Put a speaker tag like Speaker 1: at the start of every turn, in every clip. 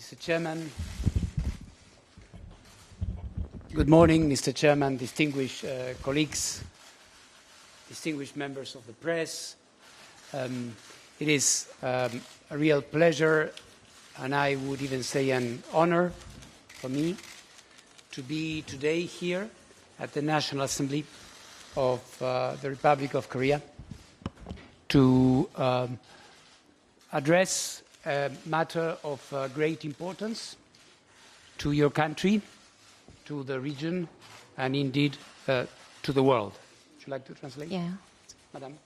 Speaker 1: Mr. Chairman. Good morning, Mr. Chairman, distinguished colleagues, distinguished members of the press. It is a real pleasure, and I would even say an honor for me, to be today here at the National Assembly of the Republic of Korea to address a matter of great importance to your country, to the region, and indeed to the world. Would you like to translate?
Speaker 2: Yeah.
Speaker 1: Madam.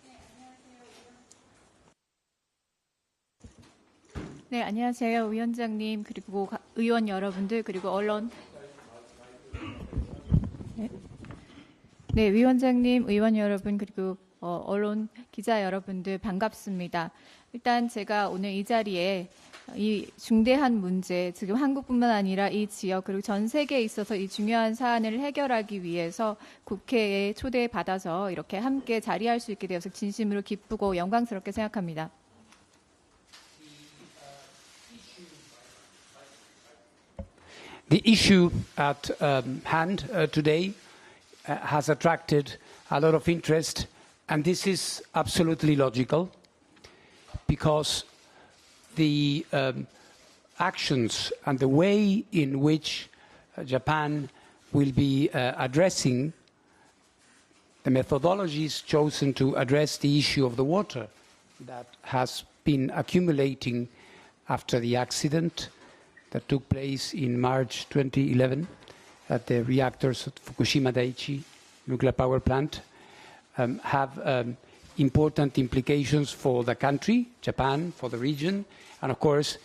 Speaker 2: 네, 안녕하세요. 위원장님, 그리고 의원 여러분들, 그리고 언론. 네, 위원장님, 의원 여러분, 그리고 언론 기자 여러분들 반갑습니다. 일단 제가 오늘 이 자리에 이 중대한 문제, 지금 한국뿐만 아니라 이 지역 그리고 전 세계에 있어서 이 중요한 사안을 해결하기 위해서 국회에 초대받아서 이렇게 함께 자리할 수 있게 되어서 진심으로 기쁘고 영광스럽게 생각합니다.
Speaker 1: The issue at hand today has attracted a lot of interest, and this is absolutely logical because the actions and the way in which Japan will be addressing the methodologies chosen to address the issue of the water that has been accumulating after the accident that took place in March 2011 at the reactors at Fukushima Daiichi nuclear power plant have important implications for the country, Japan, for the region, and of course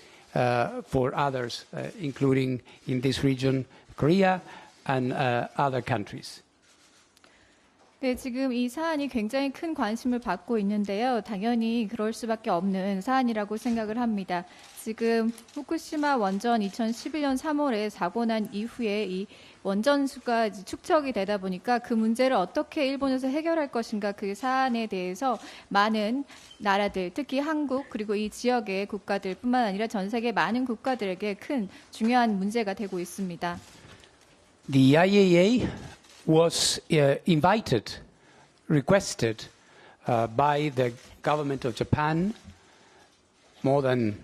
Speaker 1: for others, including in this region, Korea and other countries.
Speaker 2: 네, 지금 이 사안이 굉장히 큰 관심을 받고 있는데요. 당연히 그럴 수밖에 없는 사안이라고 생각을 합니다. 지금 후쿠시마 원전 2011년 3월에 사고 난 이후에 이 원전수가 축적이 되다 보니까 그 문제를 어떻게 일본에서 해결할 것인가 그 사안에 대해서 많은 나라들, 특히 한국 그리고 이 지역의 국가들뿐만 아니라 전 세계 많은 국가들에게 큰 중요한 문제가 되고 있습니다.
Speaker 1: The IAEA was requested by the government of Japan more than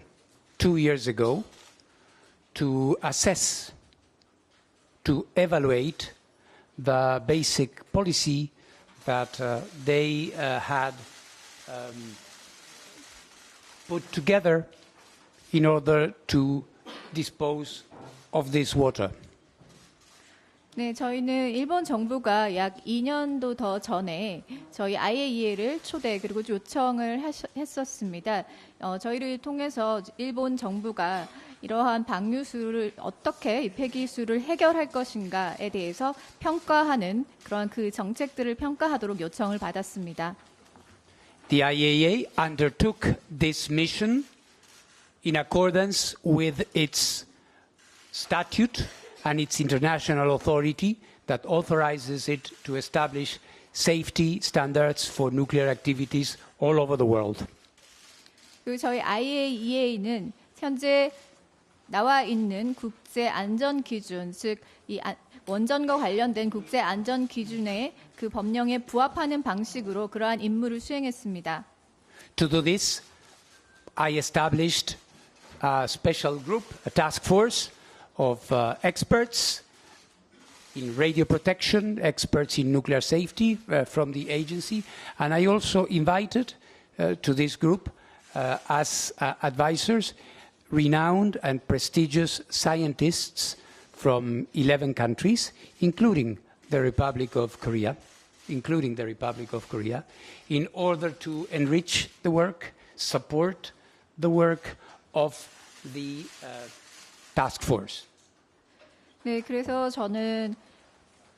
Speaker 1: 2 years ago to assess, to evaluate the basic policy that they had put together in order to dispose of this water.
Speaker 2: 네, 저희는 일본 정부가 약 2년도 더 전에 저희 IAEA를 초대 그리고 요청을 했었습니다. 저희를 통해서 일본 정부가 이러한 방류수를 어떻게 폐기수를 해결할 것인가에 대해서 평가하는 그런 그 정책들을 평가하도록 요청을 받았습니다.
Speaker 1: The IAEA undertook this mission in accordance with its statute and its international authority that authorizes it to establish safety standards for nuclear activities all over the world.
Speaker 2: 그리고 저희 IAEA는 현재 나와 있는 국제 안전 기준, 즉 이 원전과 관련된 국제 안전 기준의 그 법령에 부합하는 방식으로 그러한 임무를 수행했습니다.
Speaker 1: To do this, I established a special group, a task force of experts in radio protection, experts in nuclear safety from the agency, and I also invited to this group as advisors renowned and prestigious scientists from 11 countries, including the Republic of Korea, in order to enrich the work, support the work of the task force.
Speaker 2: 네, 그래서 저는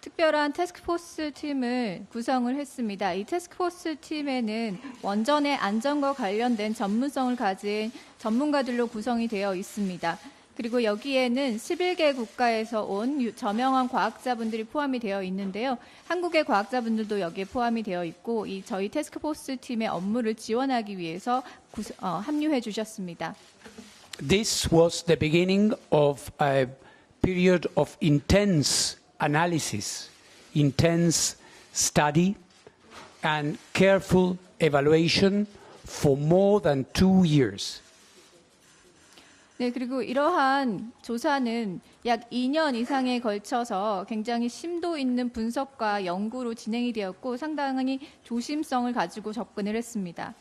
Speaker 2: 특별한 태스크포스 팀을 구성을 했습니다. 이 태스크포스 팀에는 원전의 안전과 관련된 전문성을 가진 전문가들로 구성이 되어 있습니다. 그리고 여기에는 11개 국가에서 온 저명한 과학자분들이 포함이 되어 있는데요. 한국의 과학자분들도 여기에 포함이 되어 있고 이 저희 태스크포스 팀의 업무를 지원하기 위해서 합류해 주셨습니다.
Speaker 1: This was the beginning of a period of intense analysis, intense study, and careful evaluation for more than 2 years.
Speaker 2: 네, 그리고 이러한 조사는 약 2년 이상에 걸쳐서 굉장히 심도 있는 분석과 연구로 진행이 되었고 상당히 조심성을 가지고 접근을 했습니다.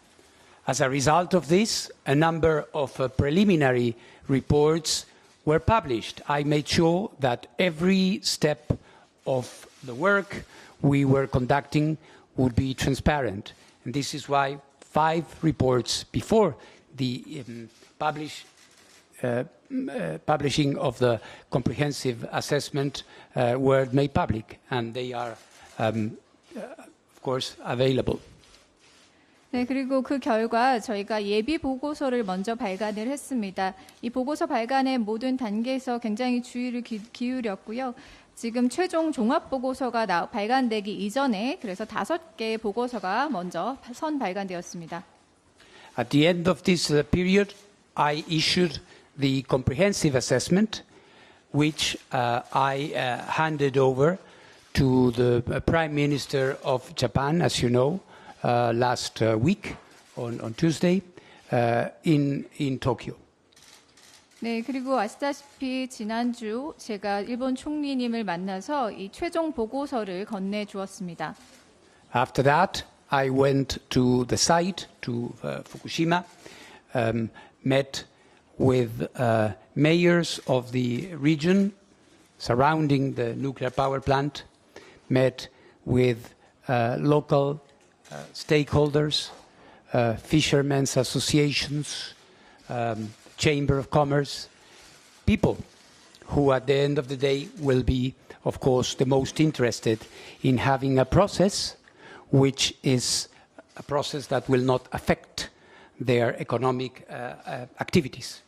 Speaker 1: As a result of this, a number of preliminary reports were published. I made sure that every step of the work we were conducting would be transparent. And this is why 5 reports before the publishing of the comprehensive assessment were made public, and they are, of course, available.
Speaker 2: 네, 그리고 그 결과 저희가 예비 보고서를 먼저 발간을 했습니다. 이 보고서 발간의 모든 단계에서 굉장히 주의를 기울였고요. 지금 최종 종합 보고서가 발간되기 이전에 그래서 5개의 보고서가 먼저 선 발간되었습니다.
Speaker 1: At the end of this period, I issued the comprehensive assessment, which I handed over to the Prime Minister of Japan, as you know, last week on Tuesday in Tokyo.
Speaker 2: 네, 그리고 아시다시피 지난주 제가 일본 총리님을 만나서 이 최종 보고서를 건네주었습니다.
Speaker 1: After that, I went to the site, to Fukushima, met with mayors of the region surrounding the nuclear power plant, met with local stakeholders, fishermen's associations, Chamber of Commerce, people who at the end of the day will be, of course, the most interested in having a process which is a process that will not affect their economic activities.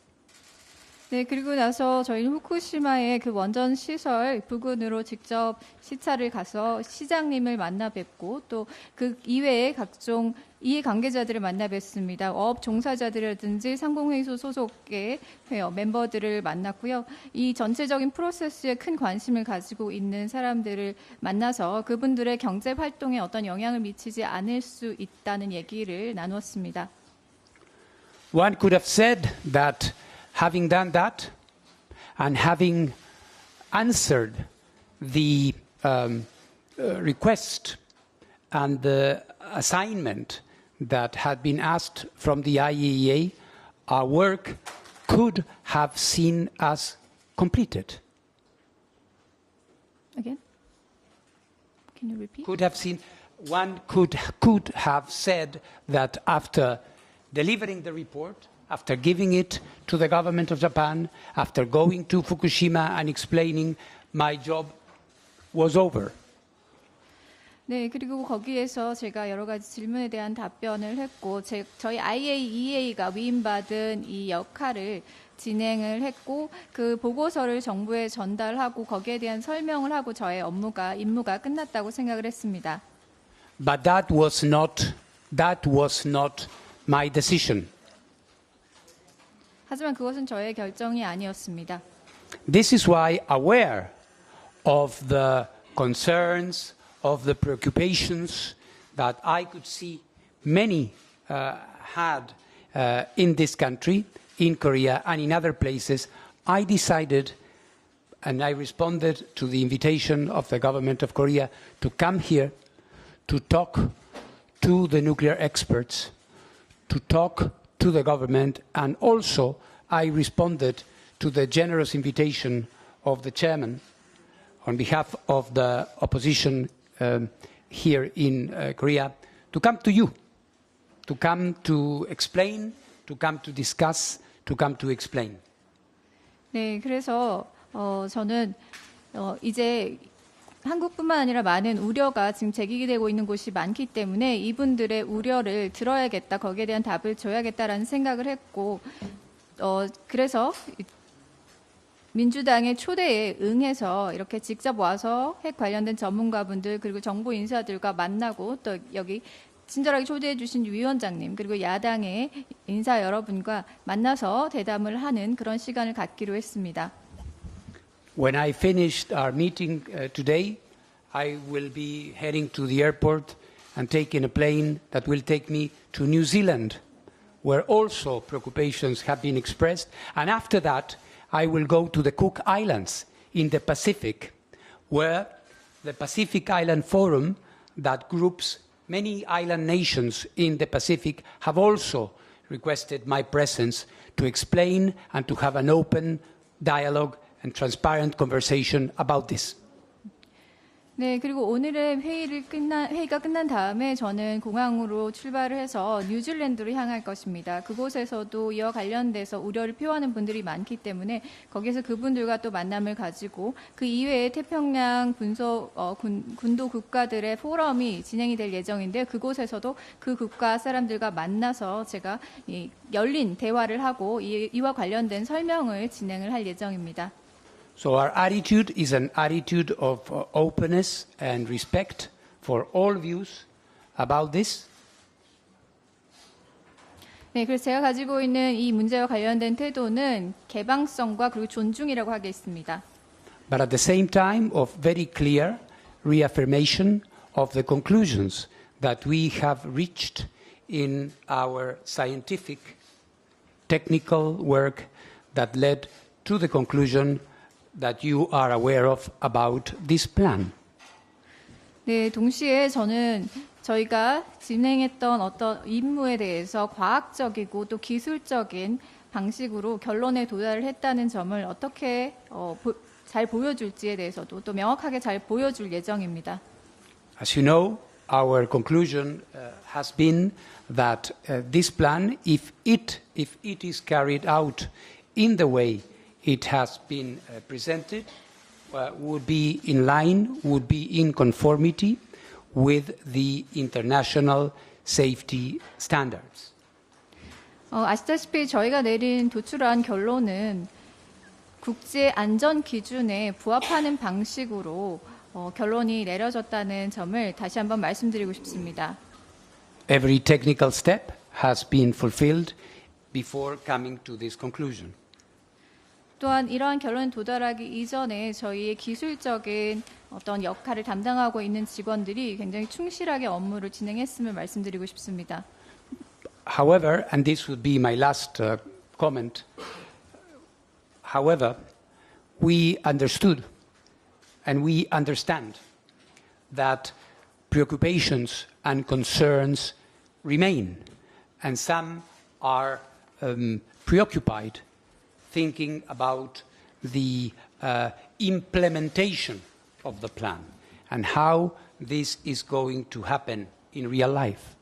Speaker 2: 네, 그리고 나서 저희는 후쿠시마의 그 원전 시설 부근으로 직접 시찰을 가서 시장님을 만나 뵙고 또 그 이외의 각종 이해 관계자들을 만나 뵙습니다. 어업 종사자들이라든지 상공회의소 소속의 멤버들을 만났고요. 이 전체적인 프로세스에 큰 관심을 가지고 있는 사람들을 만나서 그분들의 경제 활동에 어떤 영향을 미치지 않을 수 있다는 얘기를 나누었습니다.
Speaker 1: One could have said that having done that and having answered the request and the assignment that had been asked from the IAEA, our work could have seen us completed.
Speaker 2: Again? Can you repeat?
Speaker 1: One could have said that after delivering the report, after giving it to the government of Japan, after going to Fukushima and explaining, my job was over.
Speaker 2: 네, 그리고 거기에서 제가 여러 가지 질문에 대한 답변을 했고, 저희 IAEA가 위임받은 이 역할을 진행을 했고, 그 보고서를 정부에 전달하고 거기에 대한 설명을 하고 저의 임무가 끝났다고 생각을 했습니다.
Speaker 1: But that was not my decision.
Speaker 2: 하지만 그것은 저의 결정이 아니었습니다.
Speaker 1: This is why, aware of the concerns, of the preoccupations that I could see many had in this country, in Korea and in other places, I decided and I responded to the invitation of the government of Korea to come here to talk to the nuclear experts, to talk to the government, and also I responded to the generous invitation of the chairman on behalf of the opposition here in Korea to come to you, to come to explain, to come to discuss, to come to explain.
Speaker 2: 네, 그래서 저는 이제 한국뿐만 아니라 많은 우려가 지금 제기되고 있는 곳이 많기 때문에 이분들의 우려를 들어야겠다, 거기에 대한 답을 줘야겠다라는 생각을 했고, 그래서 민주당의 초대에 응해서 이렇게 직접 와서 핵 관련된 전문가분들 그리고 정부 인사들과 만나고 또 여기 친절하게 초대해 주신 위원장님 그리고 야당의 인사 여러분과 만나서 대담을 하는 그런 시간을 갖기로 했습니다.
Speaker 1: When I finished our meeting today, I will be heading to the airport and taking a plane that will take me to New Zealand, where also preoccupations have been expressed. And after that, I will go to the Cook Islands in the Pacific, where the Pacific Island Forum that groups many island nations in the Pacific have also requested my presence to explain and to have an open dialogue and transparent conversation about this.
Speaker 2: 네, 그리고 오늘의 회의가 끝난 다음에 저는 공항으로 출발을 해서 뉴질랜드로 향할 것입니다. 그곳에서도 이와 관련돼서 우려를 표하는 분들이 많기 때문에 거기서 그분들과 또 만남을 가지고 그 이외에 태평양 군도 국가들의 포럼이 진행이 될 예정인데 그곳에서도 그 국가 사람들과 만나서 제가 열린 대화를 하고 이와 관련된 설명을 진행을 할 예정입니다.
Speaker 1: So our attitude is an attitude of openness and respect for all views about this.
Speaker 2: 네, 그래서 제가 가지고 있는 이 문제와 관련된 태도는 개방성과 그리고 존중이라고 하겠습니다.
Speaker 1: But at the same time of very clear reaffirmation of the conclusions that we have reached in our scientific, technical work that led to the conclusion that you are aware of about this plan.
Speaker 2: 네, 동시에 저는 저희가 진행했던 어떤 임무에 대해서 과학적이고 또 기술적인 방식으로 결론에 도달을 했다는 점을 어떻게 잘 보여줄지에 대해서도 또 명확하게 잘 보여줄 예정입니다.
Speaker 1: As you know, our conclusion has been that this plan, if it is carried out in the way it has been presented, would be in line, would be in conformity with the international safety standards.
Speaker 2: 아시다시피 저희가 도출한 결론은 국제 안전 기준에 부합하는 방식으로 결론이 내려졌다는 점을 다시 한번 말씀드리고 싶습니다.
Speaker 1: Every technical step has been fulfilled before coming to this conclusion.
Speaker 2: 또한 이러한 결론에 도달하기 이전에 저희의 기술적인 어떤 역할을 담당하고 있는 직원들이 굉장히 충실하게 업무를 진행했음을 말씀드리고 싶습니다.
Speaker 1: However, and this would be my last comment, however, we understood and we understand that preoccupations and concerns remain, and some are preoccupied thinking about the implementation of the plan and how this is going to happen in real life.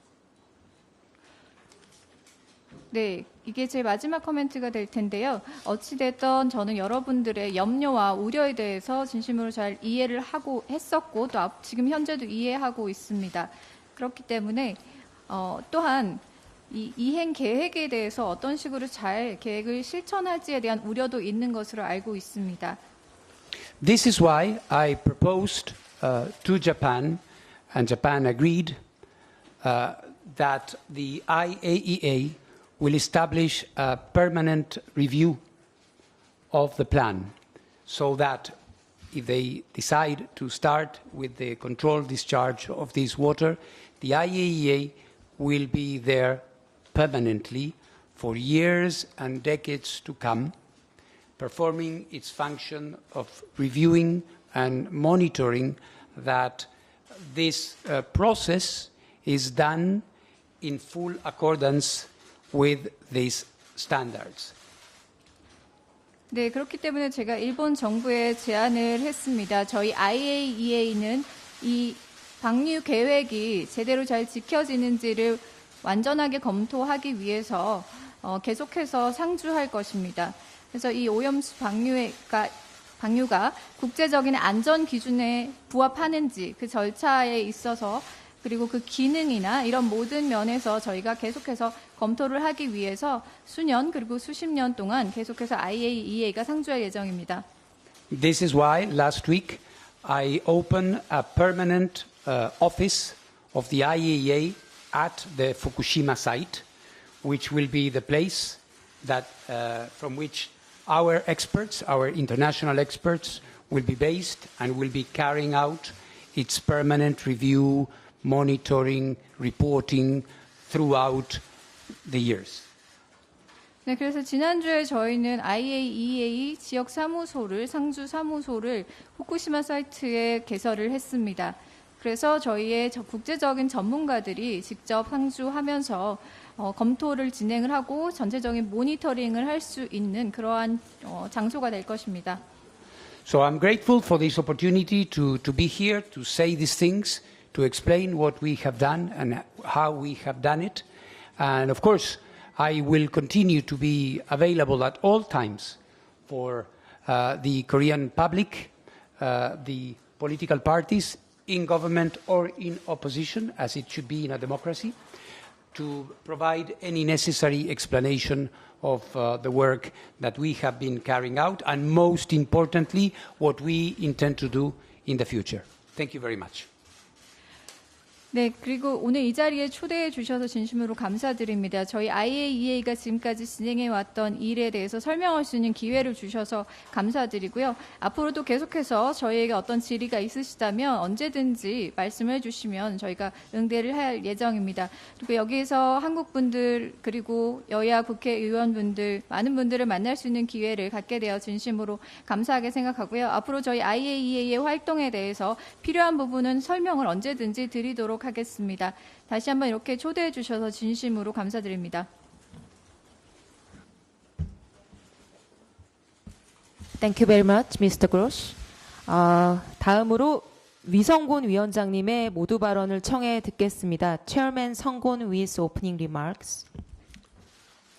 Speaker 2: 네, 이게 제 마지막 코멘트가 될 텐데요. 어찌됐든 저는 여러분들의 염려와 우려에 대해서 진심으로 잘 이해를 하고 했었고 또 지금 현재도 이해하고 있습니다. 그렇기 때문에 또한 이 이행 계획에 대해서 어떤 식으로 잘 계획을 실천할지에 대한 우려도 있는 것으로 알고 있습니다.
Speaker 1: This is why I proposed to Japan, and Japan agreed that the IAEA will establish a permanent review of the plan, so that if they decide to start with the controlled discharge of this water, the IAEA will be there permanently for years and decades to come, performing its function of reviewing and monitoring that this process is done in full accordance with these standards.
Speaker 2: 네, 그렇기 때문에 제가 일본 정부에 제안을 했습니다. 저희 IAEA는 이 방류 계획이 제대로 잘 지켜지는지를 완전하게 검토하기 위해서 계속해서 상주할 것입니다. 그래서 이 오염수 방류가 국제적인 안전 기준에 부합하는지 그 절차에 있어서 그리고 그 기능이나 이런 모든 면에서 저희가 계속해서 검토를 하기 위해서 수년 그리고 수십 년 동안 계속해서 IAEA가 상주할 예정입니다.
Speaker 1: This is why last week I opened a permanent office of the IAEA at the Fukushima site, which will be the place that, from which our experts, our international experts, will be based and will be carrying out its permanent review, monitoring, reporting throughout the years.
Speaker 2: 네, 그래서 지난주에 저희는 IAEA 지역 사무소를, 상주 사무소를 후쿠시마 사이트에 개설을 했습니다. 그래서 저희의 국제적인 전문가들이 직접 상주하면서 검토를 진행을 하고 전체적인 모니터링을 할 수 있는 그러한 장소가 될 것입니다.
Speaker 1: So I'm grateful for this opportunity to be here, to say these things, to explain what we have done and how we have done it. And of course, I will continue to be available at all times for the Korean public, the political parties in government or in opposition, as it should be in a democracy, to provide any necessary explanation of the work that we have been carrying out, and most importantly, what we intend to do in the future. Thank you very much.
Speaker 2: 네, 그리고 오늘 이 자리에 초대해 주셔서 진심으로 감사드립니다. 저희 IAEA가 지금까지 진행해 왔던 일에 대해서 설명할 수 있는 기회를 주셔서 감사드리고요. 앞으로도 계속해서 저희에게 어떤 질의가 있으시다면 언제든지 말씀해 주시면 저희가 응대를 할 예정입니다. 그리고 여기에서 한국 분들 그리고 여야 국회의원분들 많은 분들을 만날 수 있는 기회를 갖게 되어 진심으로 감사하게 생각하고요. 앞으로 저희 IAEA의 활동에 대해서 필요한 부분은 설명을 언제든지 드리도록 하겠습니다. 다시 한번 이렇게 초대해 주셔서 진심으로 감사드립니다.
Speaker 3: Thank you very much, Mr. Gross. 다음으로 위성곤 위원장님의 모두 발언을 청해 듣겠습니다. Chairman 성곤 with opening remarks.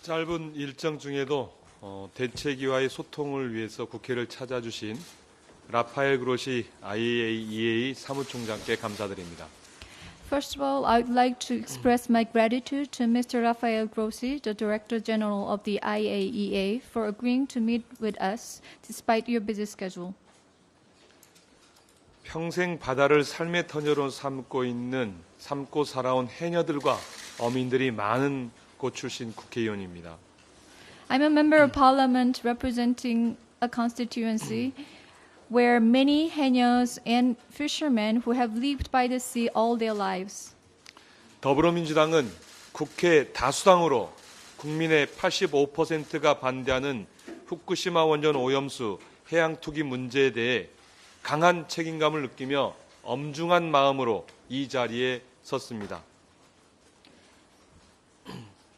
Speaker 4: 짧은 일정 중에도 대책위와의 소통을 위해서 국회를 찾아주신 라파엘 그로시 IAEA 사무총장께 감사드립니다.
Speaker 2: First of all, I would like to express my gratitude to Mr. Rafael Grossi, the Director General of the IAEA, for agreeing to meet with us despite your busy schedule.
Speaker 4: 평생 바다를 삶의 터전으로 삼고 살아온 해녀들과 어민들이 많은 곳 출신 국회의원입니다.
Speaker 2: I'm a member of Parliament representing a constituency where many 해녀s and fishermen who have lived by the sea all their lives.
Speaker 4: 더불어민주당은 국회 다수당으로 국민의 85%가 반대하는 후쿠시마 원전 오염수 해양 투기 문제에 대해 강한 책임감을 느끼며 엄중한 마음으로 이 자리에 섰습니다.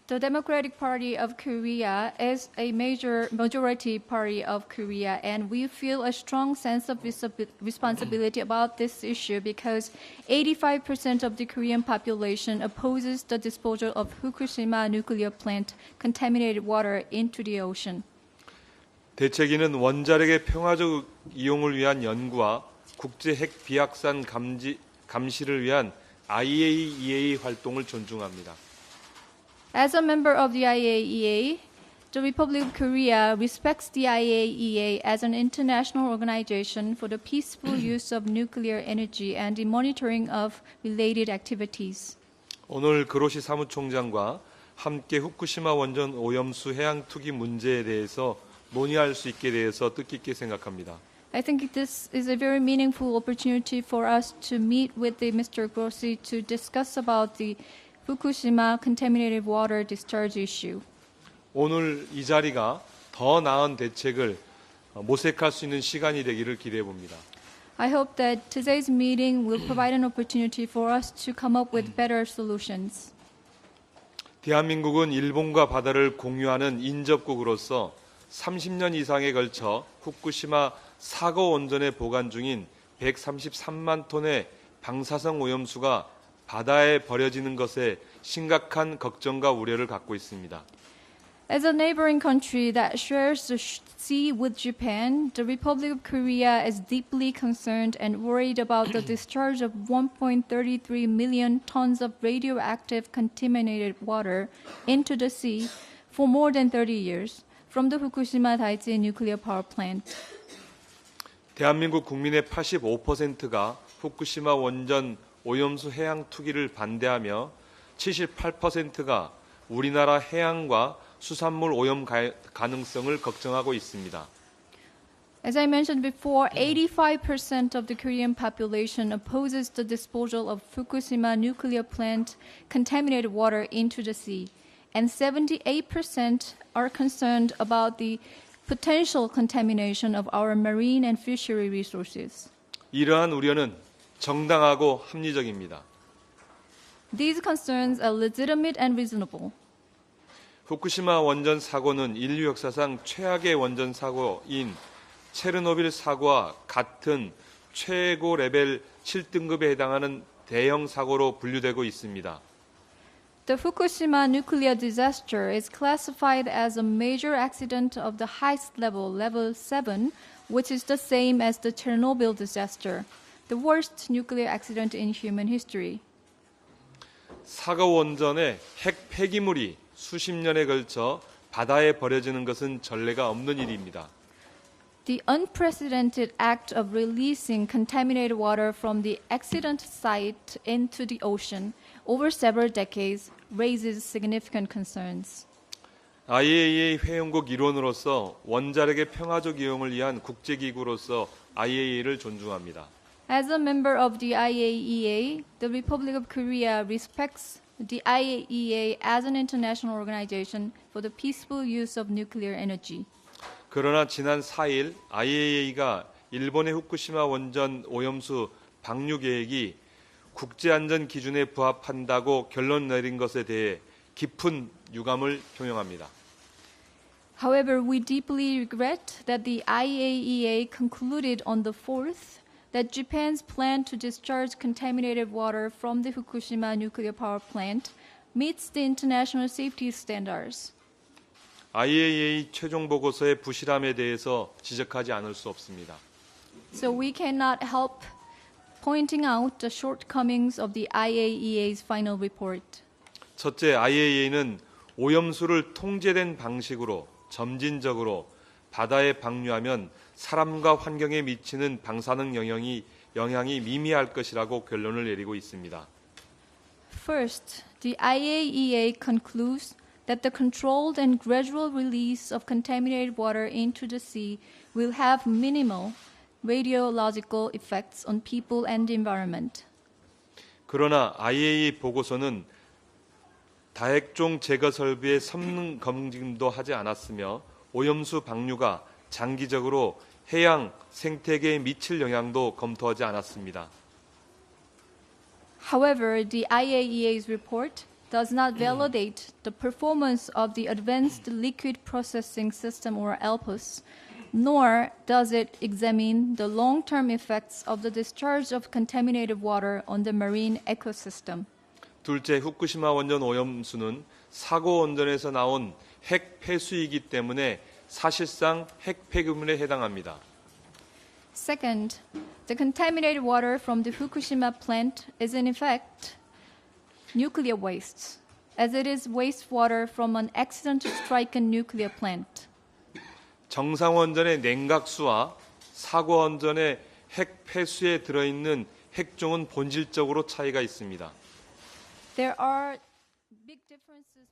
Speaker 2: The Democratic Party of Korea is a majority party of Korea, and we feel a strong sense of responsibility about this issue because 85% of the Korean population opposes the disposal of Fukushima nuclear plant contaminated water into the ocean.
Speaker 4: 대책위는 원자력의 평화적 이용을 위한 연구와 국제 핵 비확산 감시를 위한 IAEA 활동을 존중합니다.
Speaker 2: As a member of the IAEA, the Republic of Korea respects the IAEA as an international organization for the peaceful use of nuclear energy and the monitoring of related activities.
Speaker 4: 오늘 그로시 사무총장과 함께 후쿠시마 원전 오염수 해양 투기 문제에 대해서 논의할 수 있게 되어서 뜻깊게 생각합니다.
Speaker 2: I think this is a very meaningful opportunity for us to meet with Mr. Grossi to discuss about the Fukushima contaminated water discharge issue.
Speaker 4: 오늘 이 자리가 더 나은 대책을 모색할 수 있는 시간이 되기를 기대해 봅니다.
Speaker 2: I hope that today's meeting will provide an opportunity for us to come up with better solutions.
Speaker 4: 대한민국은 일본과 바다를 공유하는 인접국으로서 30년 이상에 걸쳐 후쿠시마 사고 원전에 보관 중인 133만 톤의 방사성 오염수가 바다에 버려지는 것에 심각한 걱정과 우려를 갖고 있습니다.
Speaker 2: As a neighboring country that shares the sea with Japan, the Republic of Korea is deeply concerned and worried about the discharge of 1.33 million tons of radioactive contaminated water into the sea for more than 30 years from the Fukushima Daiichi nuclear power plant.
Speaker 4: 대한민국 국민의 85%가 후쿠시마 원전 오염수 해양 투기를 반대하며 78%가 우리나라 해양과 수산물 오염 가능성을 걱정하고 있습니다.
Speaker 2: As I mentioned before, 85% of the Korean population opposes the disposal of Fukushima nuclear plant contaminated water into the sea, and 78% are concerned about the potential contamination of our marine and fishery resources.
Speaker 4: 이러한 우려는 정당하고 합리적입니다.
Speaker 2: These concerns are legitimate and reasonable.
Speaker 4: 후쿠시마 원전 사고는 인류 역사상 최악의 원전 사고인 체르노빌 사고와 같은 최고 레벨 7등급에 해당하는 대형 사고로 분류되고 있습니다.
Speaker 2: The Fukushima nuclear disaster is classified as a major accident of the highest level, level 7, which is the same as the Chernobyl disaster, the worst nuclear accident in human history.
Speaker 4: 사고 원전의 핵 폐기물이 수십 년에 걸쳐 바다에 버려지는 것은 전례가 없는 일입니다.
Speaker 2: The unprecedented act of releasing contaminated water from the accident site into the ocean over several decades raises significant concerns.
Speaker 4: IAEA 회원국 일원으로서 원자력의 평화적 이용을 위한 국제기구로서 IAEA를 존중합니다.
Speaker 2: As a member of the IAEA, the Republic of Korea respects the IAEA as an international organization for the peaceful use of nuclear energy.
Speaker 4: 그러나 지난 4일 IAEA가 일본의 후쿠시마 원전 오염수 방류 계획이 국제안전 기준에 부합한다고 결론 내린 것에 대해 깊은 유감을 표명합니다.
Speaker 2: However, we deeply regret that the IAEA concluded on the 4th that Japan's plan to discharge contaminated water from the Fukushima nuclear power plant meets the international safety standards.
Speaker 4: IAEA 최종 보고서의 부실함에 대해서 지적하지 않을 수 없습니다.
Speaker 2: So we cannot help pointing out the shortcomings of the IAEA's final report.
Speaker 4: 첫째, IAEA는 오염수를 통제된 방식으로 점진적으로 바다에 방류하면 사람과 환경에 미치는 방사능 영향이 미미할 것이라고 결론을 내리고 있습니다.
Speaker 2: First, the IAEA concludes that the controlled and gradual release of contaminated water into the sea will have minimal radiological effects on people and the environment.
Speaker 4: 그러나 IAEA 보고서는 다핵종 제거 설비의 성능 검증도 하지 않았으며 오염수 방류가 장기적으로 해양 생태계에 미칠 영향도 검토하지 않았습니다.
Speaker 2: However, the IAEA's report does not validate the performance of the Advanced Liquid Processing System, or ALPS, nor does it examine the long-term effects of the discharge of contaminated water on the marine ecosystem.
Speaker 4: 둘째, 후쿠시마 원전 오염수는 사고 원전에서 나온 핵 폐수이기 때문에 사실상 핵 폐기물에 해당합니다.
Speaker 2: Second, the contaminated water from the Fukushima plant is in effect nuclear waste, as it is wastewater from an accident-stricken nuclear plant.
Speaker 4: 정상 원전의 냉각수와 사고 원전의 핵 폐수에 들어있는 핵종은 본질적으로 차이가 있습니다.
Speaker 2: There are big differences